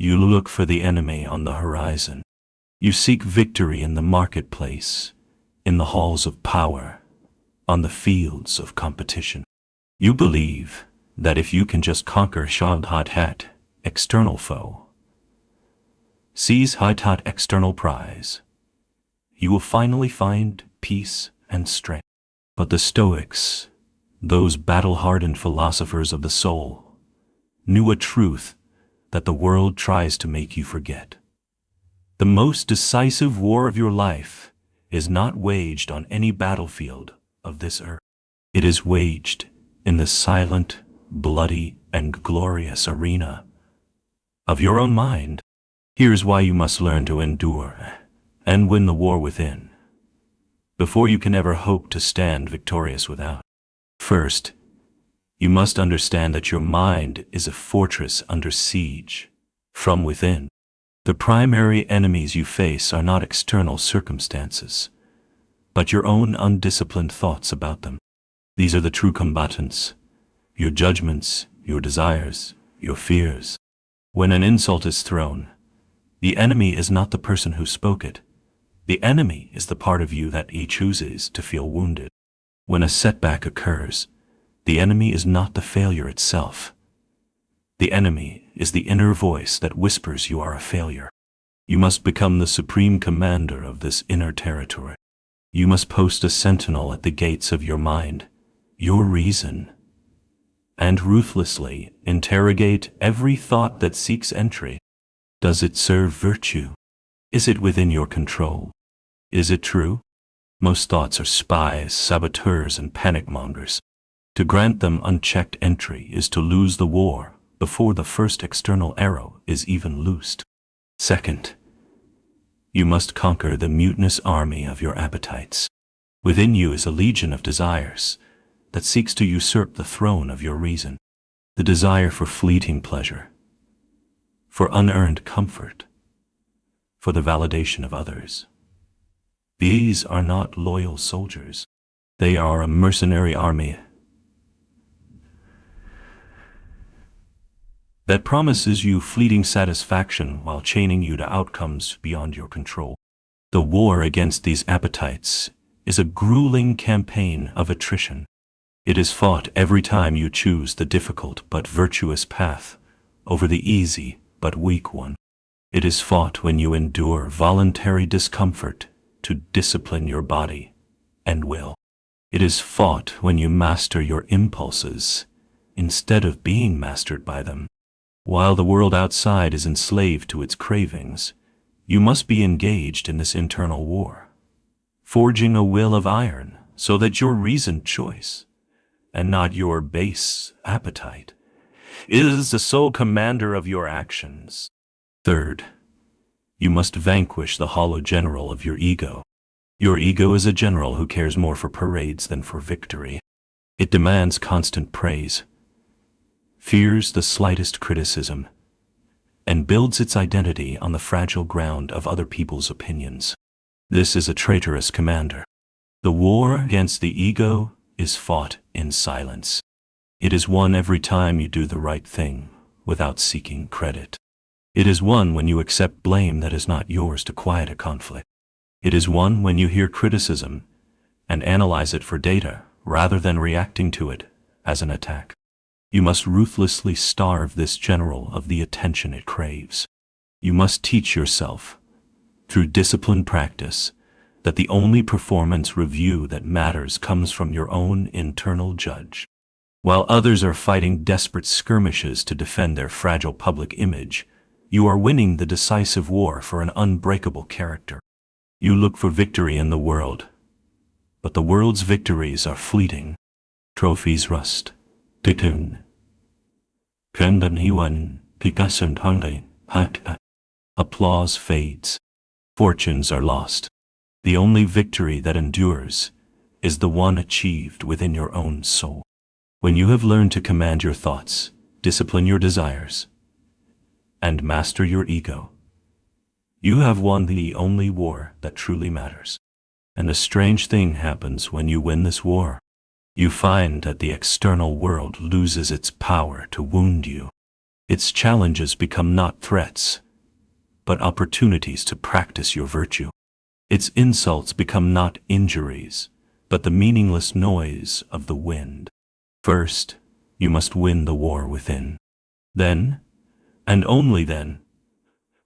You look for the enemy on the horizon. You seek victory in the marketplace, in the halls of power, on the fields of competition. You believe that if you can just conquer Shadhat, external foe, seize Hitat, external prize, you will finally find peace and strength. But the Stoics, those battle-hardened philosophers of the soul, knew a truth that the world tries to make you forget. The most decisive war of your life is not waged on any battlefield of this earth. It is waged in the silent, bloody, and glorious arena of your own mind. Here's why you must learn to endure and win the war within, before you can ever hope to stand victorious without. First, you must understand that your mind is a fortress under siege from within. The primary enemies you face are not external circumstances, but your own undisciplined thoughts about them. These are the true combatants, your judgments, your desires, your fears. When an insult is thrown, the enemy is not the person who spoke it. The enemy is the part of you that he chooses to feel wounded. When a setback occurs, the enemy is not the failure itself. The enemy is the inner voice that whispers you are a failure. You must become the supreme commander of this inner territory. You must post a sentinel at the gates of your mind, your reason, and ruthlessly interrogate every thought that seeks entry. Does it serve virtue? Is it within your control? Is it true? Most thoughts are spies, saboteurs, and panic-mongers. To grant them unchecked entry is to lose the war before the first external arrow is even loosed. Second, you must conquer the mutinous army of your appetites. Within you is a legion of desires that seeks to usurp the throne of your reason. The desire for fleeting pleasure, for unearned comfort, for the validation of others. These are not loyal soldiers. They are a mercenary army that promises you fleeting satisfaction while chaining you to outcomes beyond your control. The war against these appetites is a grueling campaign of attrition. It is fought every time you choose the difficult but virtuous path over the easy but weak one. It is fought when you endure voluntary discomfort to discipline your body and will. It is fought when you master your impulses instead of being mastered by them. While the world outside is enslaved to its cravings, you must be engaged in this internal war, forging a will of iron so that your reasoned choice, and not your base appetite, is the sole commander of your actions. Third, you must vanquish the hollow general of your ego. Your ego is a general who cares more for parades than for victory. It demands constant praise, fears the slightest criticism, and builds its identity on the fragile ground of other people's opinions. This is a traitorous commander. The war against the ego is fought in silence. It is won every time you do the right thing without seeking credit. It is won when you accept blame that is not yours to quiet a conflict. It is won when you hear criticism and analyze it for data rather than reacting to it as an attack. You must ruthlessly starve this general of the attention it craves. You must teach yourself, through disciplined practice, that the only performance review that matters comes from your own internal judge. While others are fighting desperate skirmishes to defend their fragile public image, you are winning the decisive war for an unbreakable character. You look for victory in the world, but the world's victories are fleeting. Trophies rust. Applause fades. Fortunes are lost. The only victory that endures is the one achieved within your own soul. When you have learned to command your thoughts, discipline your desires, and master your ego, you have won the only war that truly matters. And a strange thing happens when you win this war. You find that the external world loses its power to wound you. Its challenges become not threats, but opportunities to practice your virtue. Its insults become not injuries, but the meaningless noise of the wind. First, you must win the war within. Then, and only then,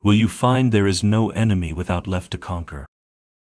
will you find there is no enemy without left to conquer.